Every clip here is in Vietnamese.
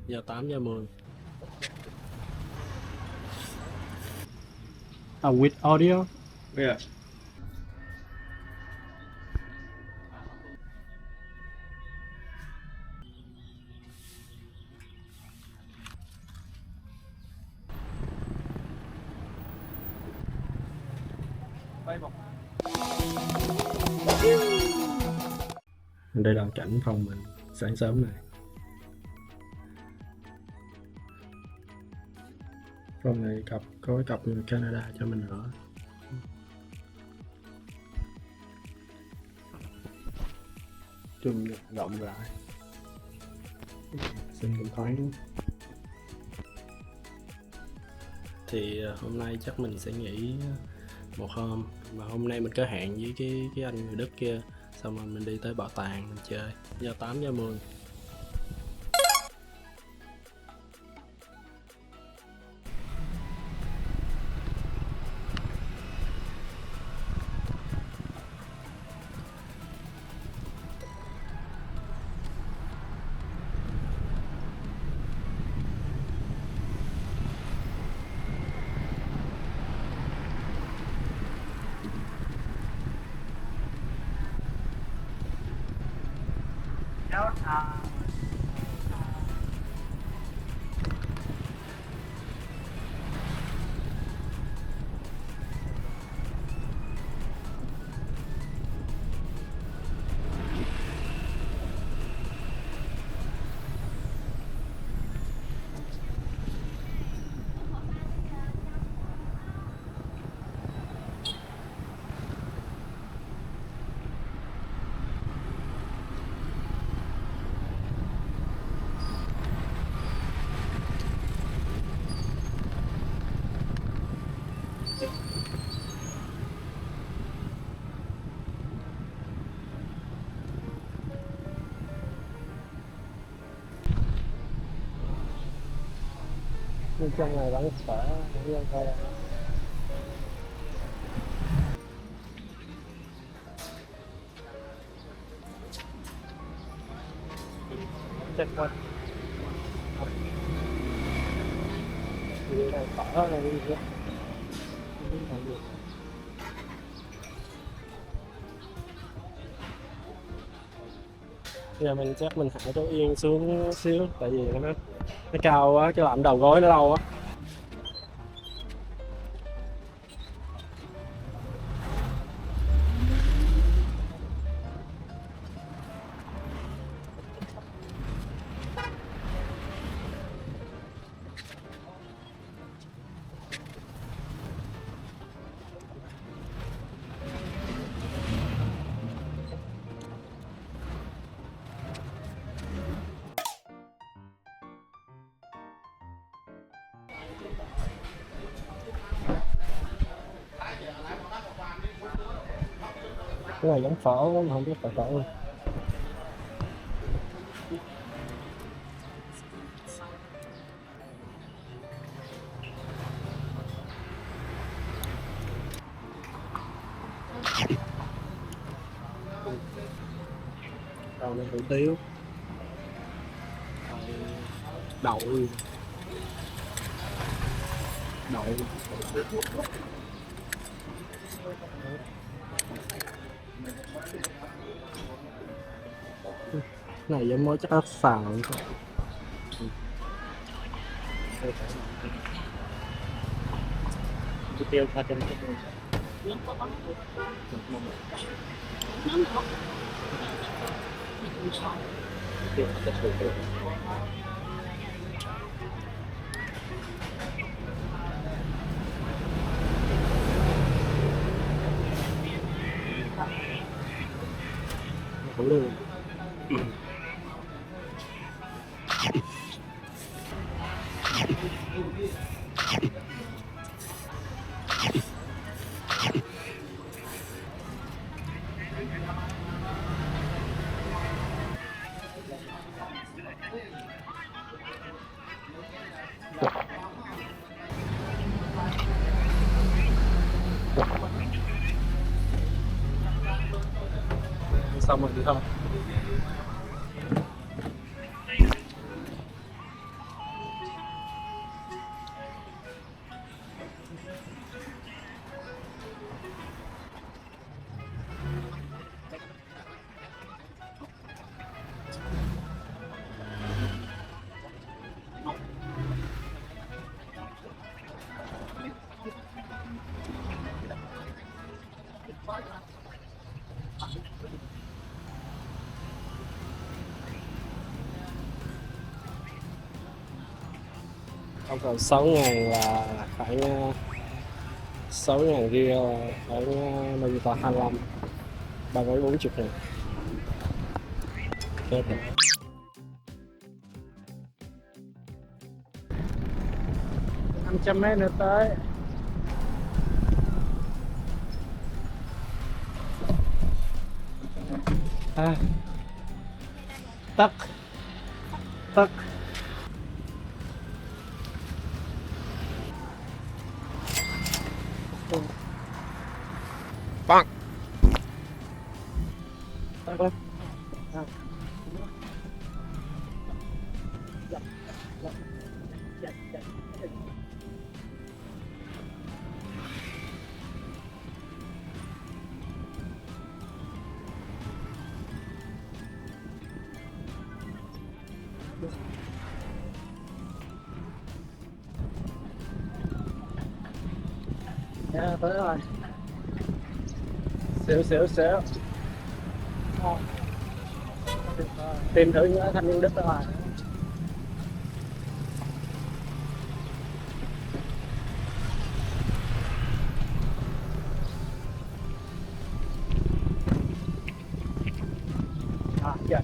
Giờ 8:10. With audio. Yeah. Đây là cảnh phòng mình sáng sớm này. Phòng này có cặp người Canada cho mình ở. Trường rộng rãi, xinh cũng thoáng. Thì hôm nay chắc mình sẽ nghỉ một hôm, mà hôm nay mình có hẹn với cái anh người Đức kia, xong rồi mình đi tới bảo tàng mình chơi. Giờ 8:10. Bên trong này vẫn sợ những dân thôi. Check one. Đi này phở này đi chứ. Giờ mình chắc mình hạ chỗ yên xuống xíu, tại vì nó cao quá, cái làm đầu gối nó lâu quá. Cái này giống phở mà không biết phở không. Đầu này hủ tiếu, đậu đậu này giống mới chắc ớt xào. Tiêu pha chân cái Cũng được. Xong rồi đi không? Không, còn 6.000 là khoảng 6.000 ria là khoảng bao nhiêu ta, 25, 340.000. Ok. 500 mét nữa tới. À, tắc tắc. Bang. Tắc lắm. À. Yeah, tới rồi. Xíu. Tìm thử nhớ thanh niên Đức rồi. Dạ.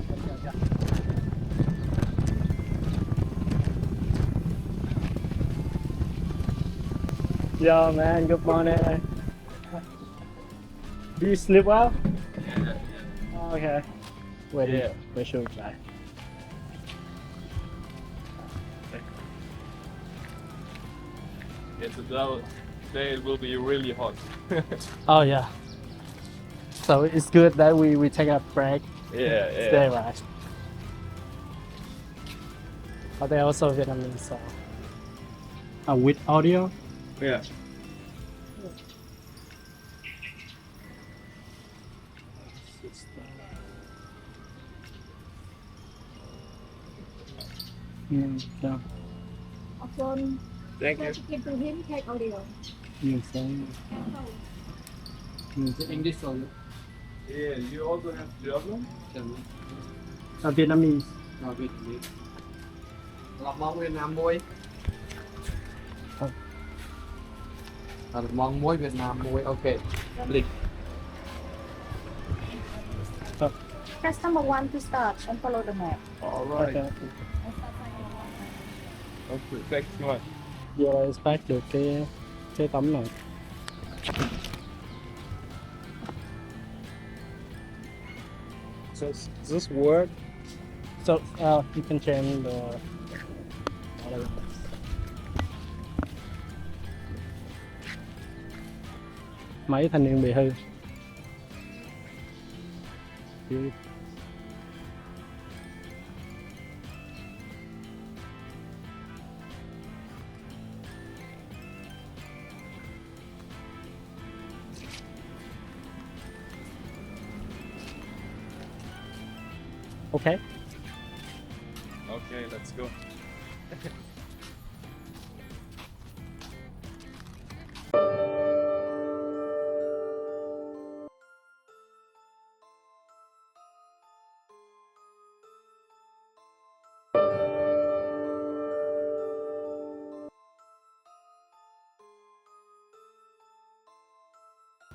Yo man, good morning. Do you sleep well? Oh, okay. Where should we fly? Yeah, today it will be really hot. Oh yeah. So it's good that we take a break Yeah, today, right? Are they also Vietnamese? So. With audio? Yeah. Yeah. Phone Thank you. to keep to him take audio. You say. English only. Yeah, you also have German? Vietnamese. Rồi Việt Nam. Lọc mong Việt Nam muối. Lọc mong muối Việt Nam muối. Ok. Lịch. Press number 1 to start and follow the map. All right. Okay. Okay, thanks so much. Giờ expect được cái tấm này. So this work. So you can change the. Máy thanh niên bị hư. Okay. Okay, let's go.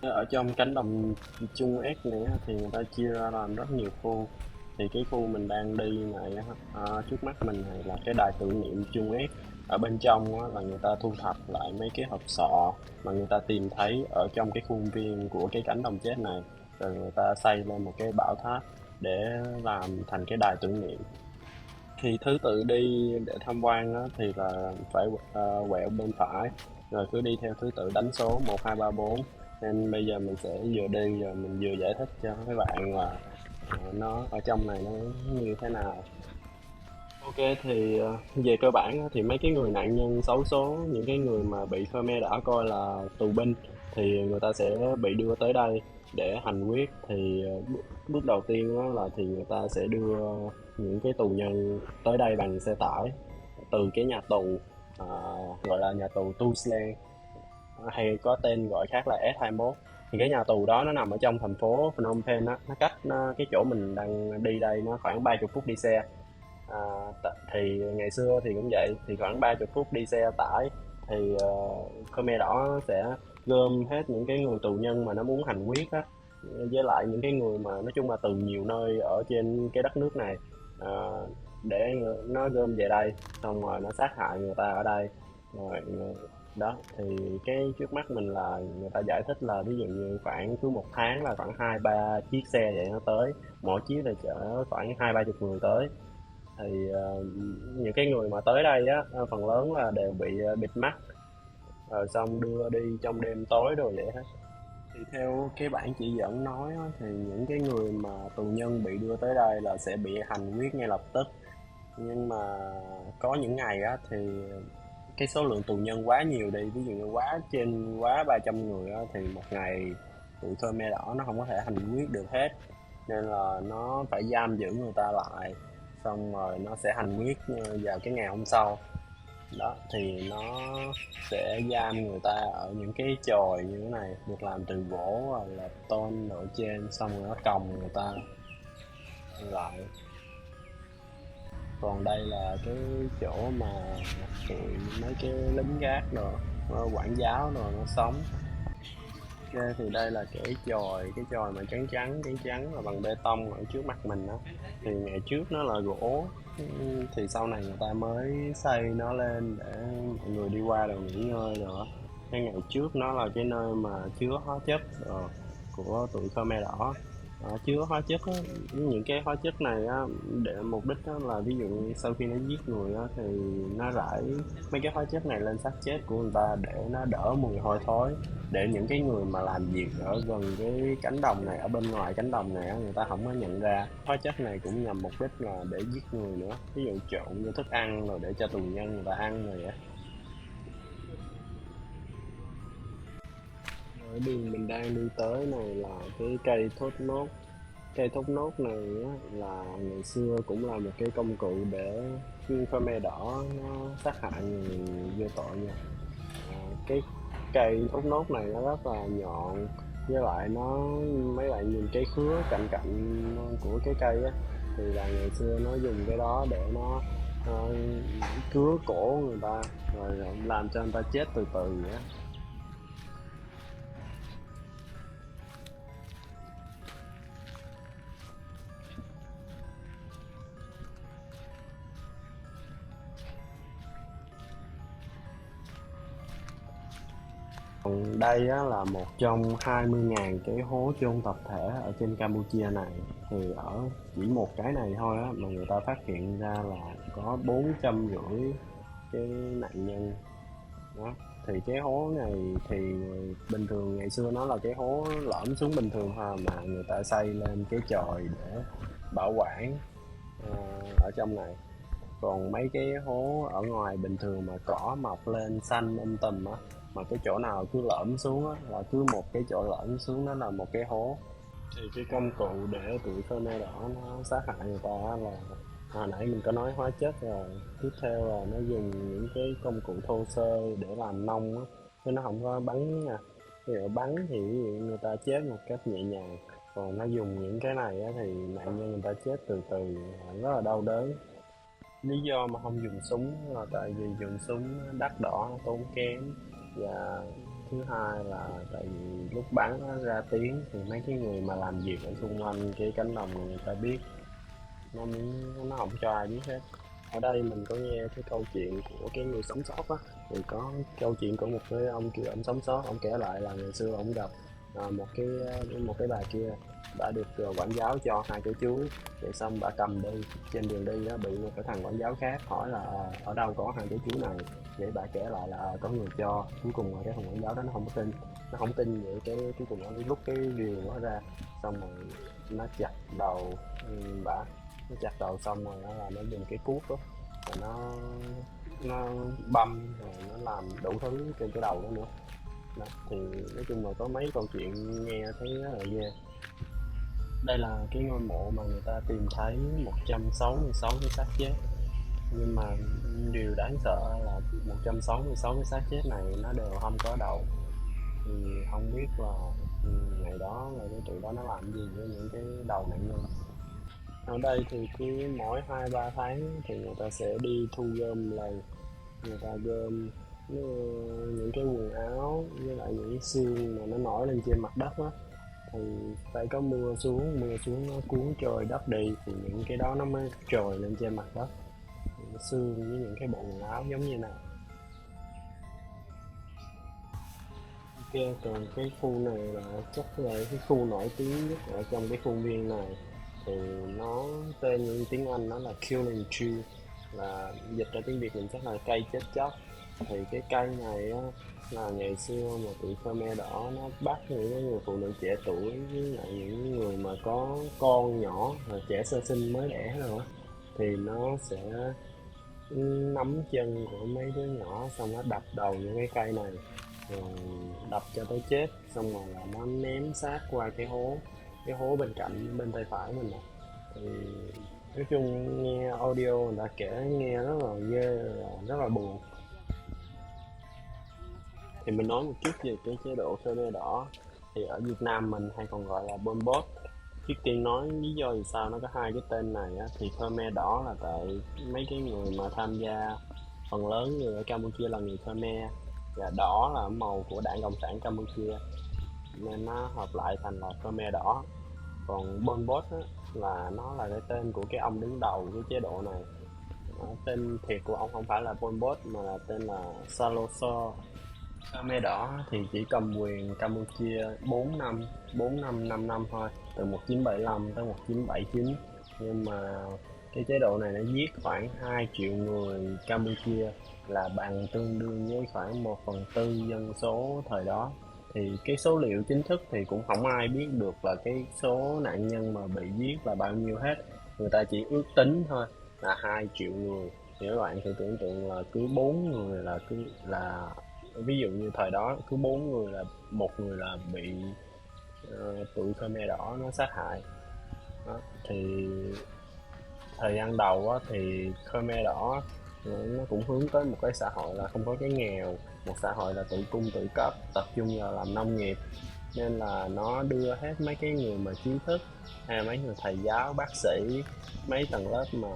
Ở trong cánh đồng Trung S này á, thì người ta chia ra làm rất nhiều khu. Thì cái khu mình đang đi này á, trước mắt mình này là cái đài tưởng niệm Trung S. Ở bên trong á, là người ta thu thập lại mấy cái hộp sọ mà người ta tìm thấy ở trong cái khuôn viên của cái cánh đồng chết này, rồi người ta xây lên một cái bảo tháp để làm thành cái đài tưởng niệm. Thì thứ tự đi để tham quan á, thì là phải quẹo bên phải, rồi cứ đi theo thứ tự đánh số 1, 2, 3, 4. Nên bây giờ mình sẽ vừa đi rồi mình vừa giải thích cho các bạn là nó ở trong này nó như thế nào. Ok, thì về cơ bản á, thì mấy cái người nạn nhân xấu số, những cái người mà bị Khmer đã coi là tù binh, thì người ta sẽ bị đưa tới đây để hành quyết. Thì bước đầu tiên á, là thì người ta sẽ đưa những cái tù nhân tới đây bằng xe tải từ cái nhà tù gọi là nhà tù Tu Slen, hay có tên gọi khác là S21. Thì cái nhà tù đó nó nằm ở trong thành phố Phnom Penh á, nó cách cái chỗ mình đang đi đây nó khoảng 30 phút đi xe. Thì ngày xưa thì cũng vậy, thì khoảng 30 phút đi xe tải thì Khmer Đỏ sẽ gom hết những cái người tù nhân mà nó muốn hành quyết á, với lại những cái người mà nói chung là từ nhiều nơi ở trên cái đất nước này, để nó gom về đây, xong rồi nó sát hại người ta ở đây. Rồi đó, thì cái trước mắt mình là người ta giải thích là ví dụ như khoảng cứ một tháng là khoảng 2-3 chiếc xe vậy nó tới, mỗi chiếc là chở khoảng 20-30 người tới. Thì những cái người mà tới đây á, phần lớn là đều bị bịt mắt, rồi xong đưa đi trong đêm tối rồi vậy hết. Thì theo cái bản chỉ dẫn nói á, thì những cái người mà tù nhân bị đưa tới đây là sẽ bị hành quyết ngay lập tức. Nhưng mà có những ngày á thì cái số lượng tù nhân quá nhiều đi, ví dụ như quá 300 người á, thì một ngày tụi Khmer Đỏ nó không có thể hành quyết được hết, nên là nó phải giam giữ người ta lại, xong rồi nó sẽ hành quyết vào cái ngày hôm sau. Đó, thì nó sẽ giam người ta ở những cái chòi như thế này, được làm từ gỗ hoặc là tôn ở trên, xong rồi nó còng người ta lại. Còn đây là cái chỗ mà tụi mấy cái lính gác rồi quản giáo rồi nó sống. Ok, thì đây là cái chòi mà trắng trắng là bằng bê tông ở trước mặt mình đó. Thì ngày trước nó là gỗ, thì sau này người ta mới xây nó lên để mọi người đi qua rồi nghỉ ngơi rồi á. Cái ngày trước nó là cái nơi mà chứa hóa chất của tụi Khmer Đỏ. Chứa hóa chất á, những cái hóa chất này á, để mục đích á, là ví dụ như sau khi nó giết người á, thì nó rải mấy cái hóa chất này lên xác chết của người ta để nó đỡ mùi hôi thối, để những cái người mà làm việc ở gần cái cánh đồng này, ở bên ngoài cánh đồng này á, người ta không có nhận ra. Hóa chất này cũng nhằm mục đích là để giết người nữa, ví dụ trộn vô thức ăn rồi để cho tù nhân người ta ăn rồi vậy. Ở đường mình đang đi tới này là cái cây thốt nốt. Cây thốt nốt này á, là ngày xưa cũng là một cái công cụ để Khmer Đỏ nó sát hại người vô tội nha. Cái cây thốt nốt này nó rất là nhọn, với lại mấy bạn nhìn cái khứa cạnh cạnh của cái cây á, thì là ngày xưa nó dùng cái đó để nó cứa cổ người ta, rồi làm cho người ta chết từ từ vậy á. Còn đây á, là một trong 20.000 cái hố chôn tập thể ở trên Campuchia này. Thì ở chỉ một cái này thôi á, mà người ta phát hiện ra là có 450 cái nạn nhân. Đó. Thì cái hố này thì bình thường ngày xưa nó là cái hố lõm xuống bình thường thôi, mà người ta xây lên cái chòi để bảo quản ở trong này. Còn mấy cái hố ở ngoài bình thường mà cỏ mọc lên xanh tùm á, mà cái chỗ nào cứ lõm xuống á, là cứ một cái chỗ lõm xuống nó là một cái hố. Thì cái công cụ để tụi Khmer Đỏ nó sát hại người ta là hồi nãy mình có nói hóa chất rồi, tiếp theo là nó dùng những cái công cụ thô sơ để làm nông á, chứ nó không có bắn nha. Ví dụ bắn thì người ta chết một cách nhẹ nhàng, còn nó dùng những cái này á, thì nạn nhân người ta chết từ từ, rất là đau đớn. Lý do mà không dùng súng là tại vì dùng súng đắt đỏ, tốn kém, và thứ hai là tại vì lúc bắn nó ra tiếng thì mấy cái người mà làm việc ở xung quanh cái cánh đồng này người ta biết, nó không cho ai biết hết. Ở đây mình có nghe cái câu chuyện của cái người sống sót á, thì có câu chuyện của một cái ông kia, ông sống sót, ông kể lại là ngày xưa ông gặp một cái bà kia, đã được quản giáo cho hai cái chú, rồi xong bà cầm đi trên đường đi á, bị một cái thằng quản giáo khác hỏi là ở đâu có hai cái chú này, vậy bà kể lại là có người cho. Cuối cùng là cái thằng quản giáo đó nó không tin vậy, cái cuối cùng nó rút cái rìu nó ra, xong rồi nó chặt đầu bả, nó chặt đầu xong rồi nó dùng cái cuốc đó, rồi nó băm, rồi nó làm đủ thứ trên cái đầu đó nữa. Đó, thì nói chung là có mấy câu chuyện nghe thấy rất là ghê. Đây là cái ngôi mộ mà người ta tìm thấy 166 cái xác chết, nhưng mà điều đáng sợ là 166 cái xác chết này nó đều không có đầu. Thì không biết là ngày đó là cái tụi đó nó làm gì với những cái đầu nạn nhân. Ở đây thì cứ mỗi 2-3 tháng thì người ta sẽ đi thu gom lần, người ta gom những cái quần áo với lại những cái xương mà nó nổi lên trên mặt đất á, thì phải có mưa xuống nó cuốn trôi đất đi thì những cái đó nó mới trồi lên trên mặt đất, những cái xương với những cái bộ quần áo giống như này. Ok, còn cái khu này là chắc là cái khu nổi tiếng nhất ở trong cái khuôn viên này, thì nó tên như tiếng Anh nó là Killing Tree, là dịch ra tiếng Việt mình chắc là cây chết chóc. Thì cái cây này á, là ngày xưa mà tụi Khmer Đỏ nó bắt những cái người phụ nữ trẻ tuổi với lại những người mà có con nhỏ và trẻ sơ sinh mới đẻ rồi á, thì nó sẽ nắm chân của mấy đứa nhỏ xong nó đập đầu vô cái cây này, rồi đập cho tới chết, xong rồi là nó ném xác qua cái hố bên cạnh bên tay phải mình nè. Thì nói chung nghe audio người ta kể nghe rất là ghê, rất là buồn. Thì mình nói một chút về cái chế độ Khmer Đỏ, thì ở Việt Nam mình hay còn gọi là Pol Pot. Trước tiên nói lý do vì sao nó có hai cái tên này á, thì Khmer Đỏ là tại mấy cái người mà tham gia, phần lớn người ở Campuchia là người Khmer, và đỏ là màu của Đảng Cộng sản Campuchia nên nó hợp lại thành là Khmer Đỏ. Còn Pol Pot á, là nó là cái tên của cái ông đứng đầu cái chế độ này. Tên thiệt của ông không phải là Pol Pot mà là tên là Saloso. Khmer Đỏ thì chỉ cầm quyền Campuchia 4 năm 5 năm thôi, từ 1975 tới 1979, nhưng mà cái chế độ này nó giết khoảng 2 triệu người Campuchia, là bằng tương đương với khoảng 1/4 dân số thời đó. Thì cái số liệu chính thức thì cũng không ai biết được là cái số nạn nhân mà bị giết là bao nhiêu hết, người ta chỉ ước tính thôi là 2 triệu người. Thì các bạn thử tưởng tượng là cứ 4 người là ví dụ như thời đó cứ 4 người là một người là bị tụi Khmer Đỏ nó sát hại đó. Thì thời gian đầu á, thì Khmer Đỏ nó cũng hướng tới một cái xã hội là không có cái nghèo, một xã hội là tự cung tự cấp, tập trung vào làm nông nghiệp, nên là nó đưa hết mấy cái người mà trí thức hay mấy người thầy giáo, bác sĩ, mấy tầng lớp mà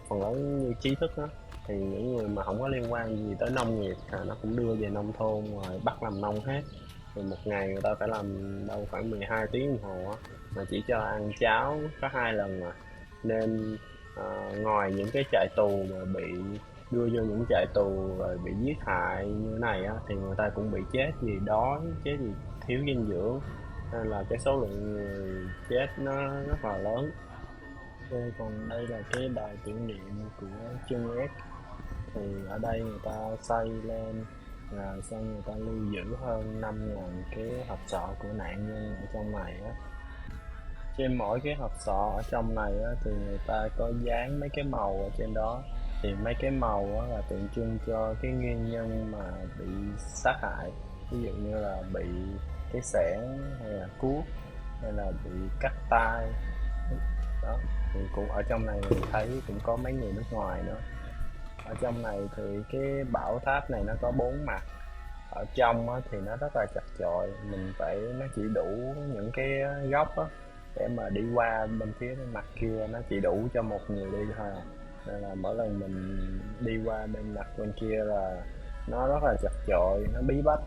phần lớn như trí thức á, thì những người mà không có liên quan gì tới nông nghiệp nó cũng đưa về nông thôn rồi bắt làm nông hết. Rồi một ngày người ta phải làm đâu khoảng 12 tiếng đồng hồ á, mà chỉ cho ăn cháo có 2 lần mà. Nên ngoài những cái trại tù mà bị đưa vô những trại tù rồi bị giết hại như này á, thì người ta cũng bị chết vì đói, chết vì thiếu dinh dưỡng, nên là cái số lượng người chết nó rất là lớn. Ok, còn đây là cái đài tưởng niệm của Chung Ek, thì ở đây người ta xây lên là xong người ta lưu giữ hơn 5.000 cái hộp sọ của nạn nhân ở trong này á. Trên mỗi cái hộp sọ ở trong này á, thì người ta có dán mấy cái màu ở trên đó, thì mấy cái màu á, là tượng trưng cho cái nguyên nhân mà bị sát hại, ví dụ như là bị cái xẻng hay là cuốc hay là bị cắt tay đó. Thì cũng ở trong này mình thấy cũng có mấy người nước ngoài nữa. Ở trong này thì cái bảo tháp này nó có 4 mặt, ở trong á, thì nó rất là chật chội, nó chỉ đủ những cái góc á, để mà đi qua bên phía bên mặt kia nó chỉ đủ cho một người đi thôi à. Nên là mỗi lần mình đi qua bên mặt bên kia là nó rất là chật chội, nó bí bách,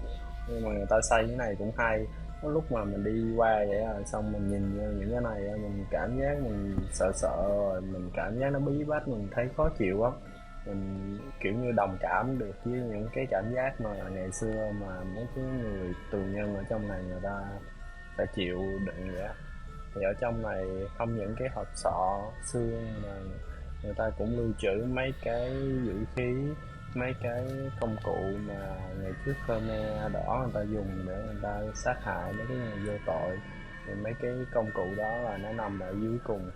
nhưng mà người ta xây cái này cũng hay. Có lúc mà mình đi qua vậy xong mình nhìn vô những cái này mình cảm giác mình sợ sợ, rồi mình cảm giác nó bí bách, mình thấy khó chịu lắm. Mình kiểu như đồng cảm được với những cái cảm giác mà ngày xưa mà mấy cái người tù nhân ở trong này người ta phải chịu đựng vậy á. Thì ở trong này không những cái hộp sọ xương mà người ta cũng lưu trữ mấy cái vũ khí, mấy cái công cụ mà ngày trước Khmer Đỏ người ta dùng để người ta sát hại mấy cái người vô tội. Thì mấy cái công cụ đó là nó nằm ở dưới cùng.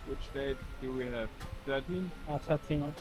Which date do we have? 13? 13.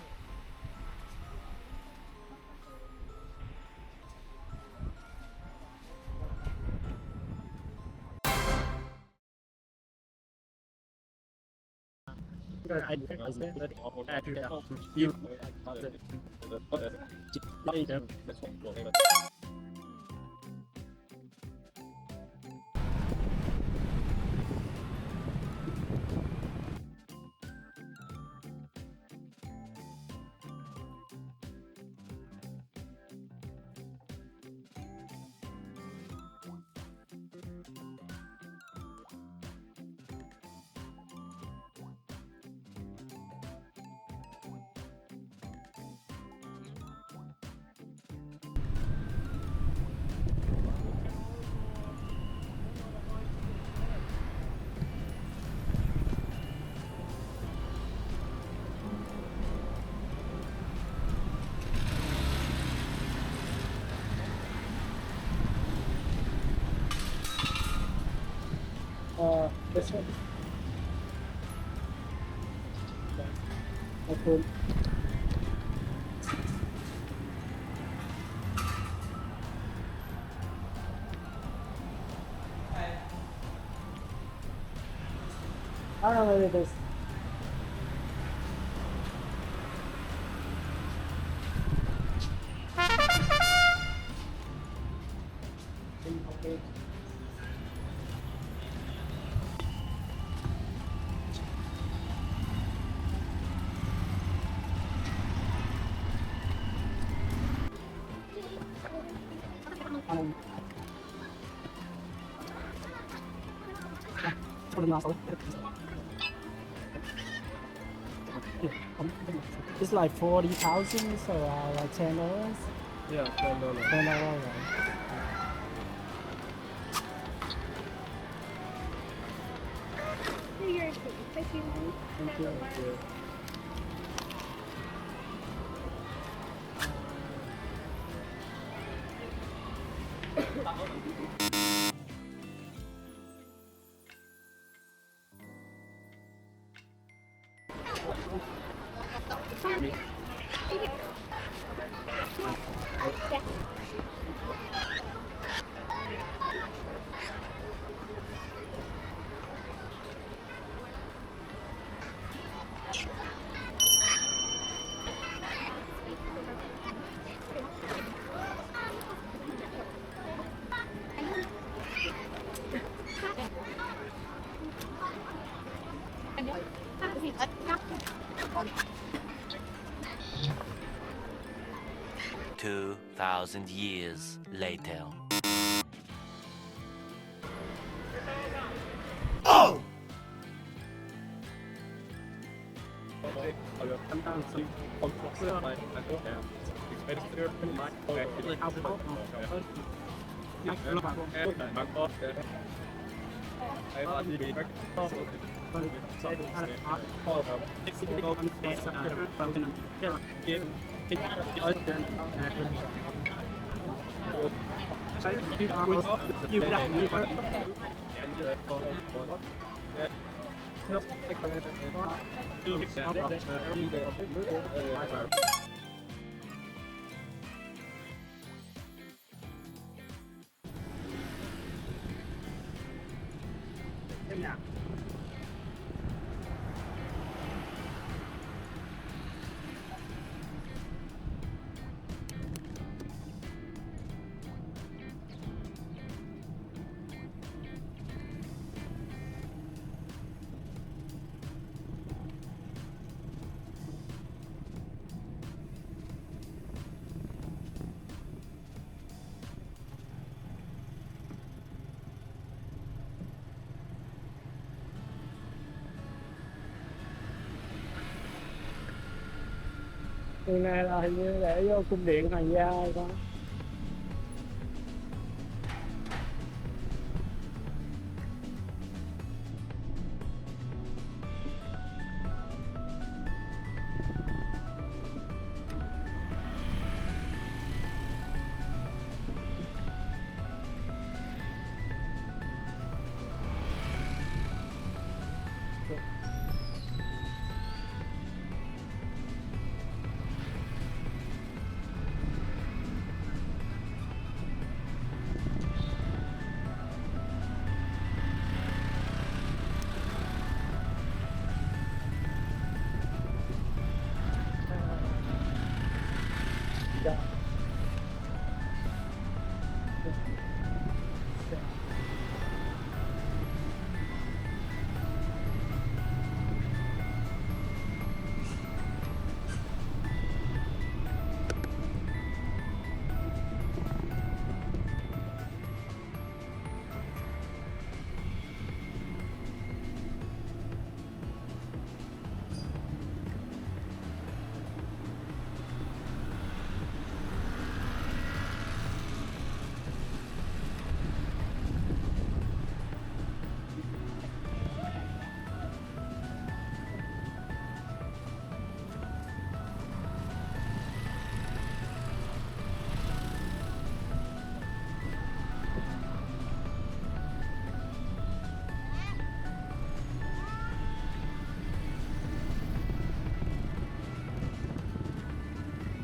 This one. Okay. I don't know what it is. Okay. It's like 40,000, so like $10. Yeah, $10. $10, right? Thank you. Thank you. Two 2,000 years later. Đường này là hình như để vô cung điện Hoàng gia hay sao?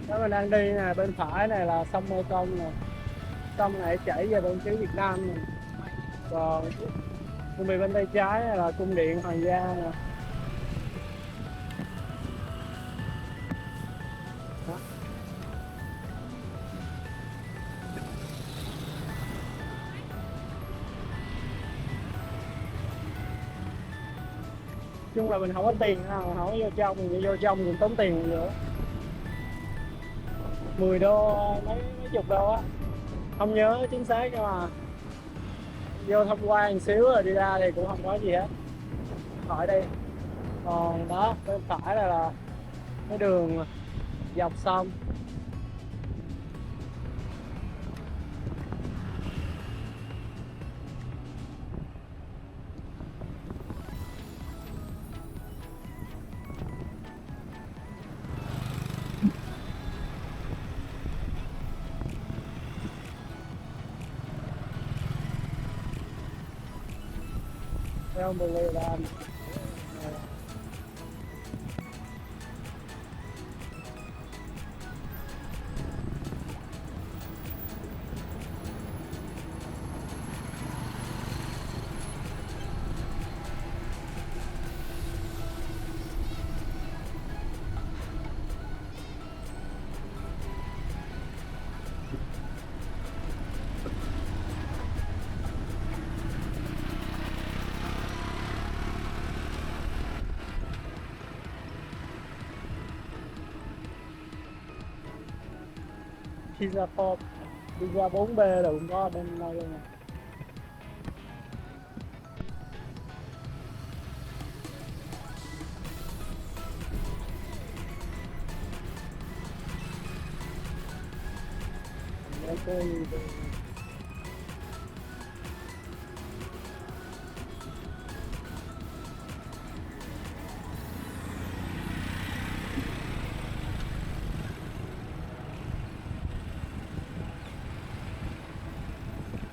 Đó mình đang đi nè, bên phải này là sông Mê Công nè, sông này chảy về bên phía Việt Nam nè, còn chuẩn bị bên tay trái này là cung điện Hoàng gia nè. Đó. Chung là mình không có tiền nào, không có vô trong, mình vô trong mình tốn tiền nữa. 10 đô, mấy chục đô á, không nhớ chính xác nhưng mà vô tham quan một xíu rồi đi ra thì cũng không có gì hết. Khỏi đi. Còn đó bên phải là cái đường dọc sông. Don't believe that. Pizza Pop, pizza 4B là cũng có bên đây luôn nè.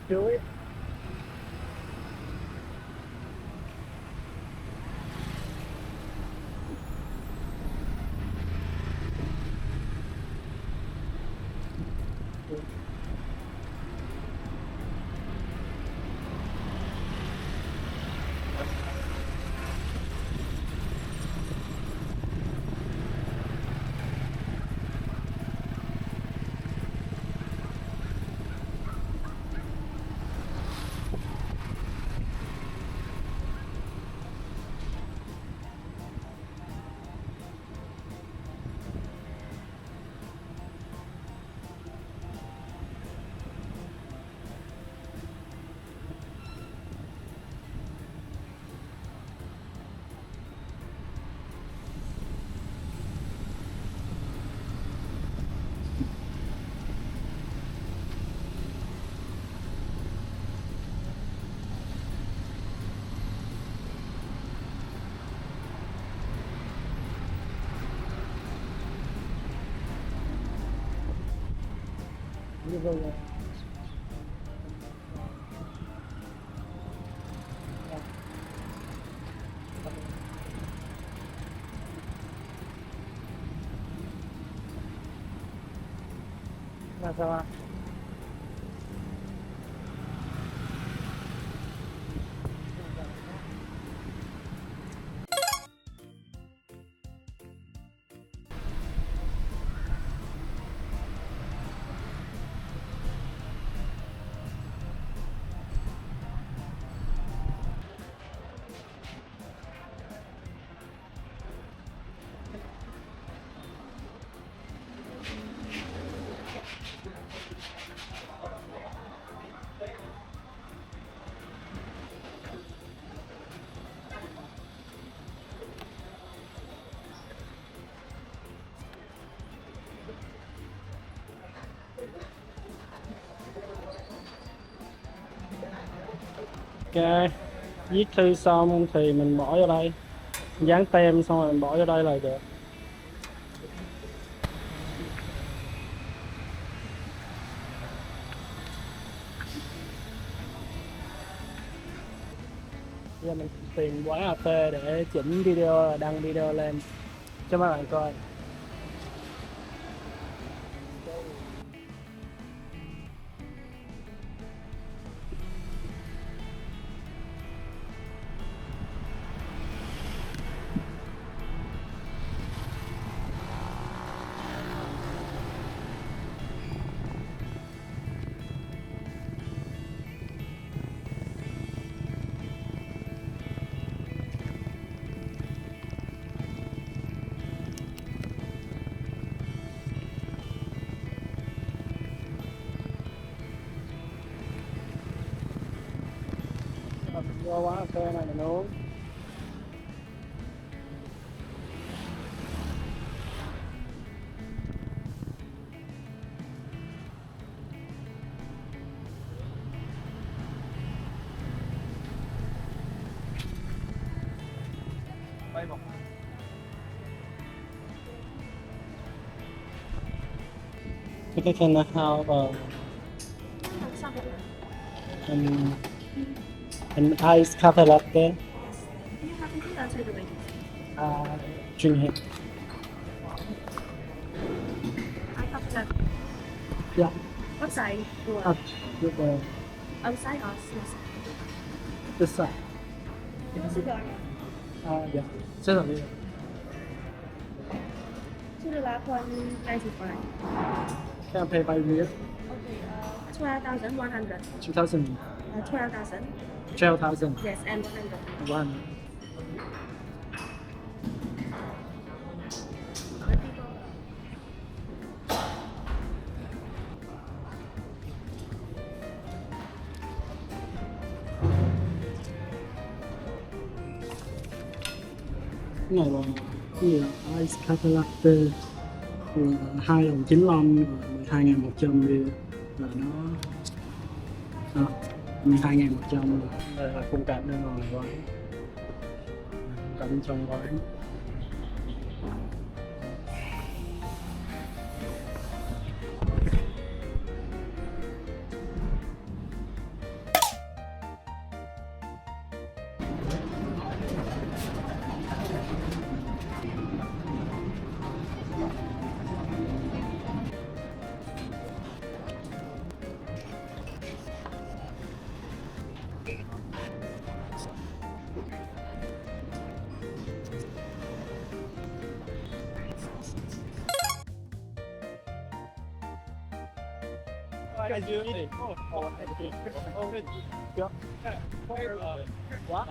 Chuối. Như vậy là sao ạ? Ok, viết thư xong thì mình bỏ vô đây, dán tem xong rồi mình bỏ vô đây là được. Giờ mình tìm quán cà phê để chỉnh video, đăng video lên cho mấy bạn coi. qua quán cà phê này mình uống. Can I have an iced cafe latte? You have to answer the way. Drink it. I have that. Yeah. What side? Up with the Outside or inside? this side. Cigar. Yeah. Just a little. To the last one, 95. Can I pay by real? Okay, 12,100. 2,000. 12,000. 12,000. Yes, and 100. One. Let me go. Cái này là cái gì là ice cafe latte là 2,95 rồi 12.100 riêng là nó 12.100 rồi. Đây là khung cảnh bên ngoài quán, khung cảnh bên trong quán. What?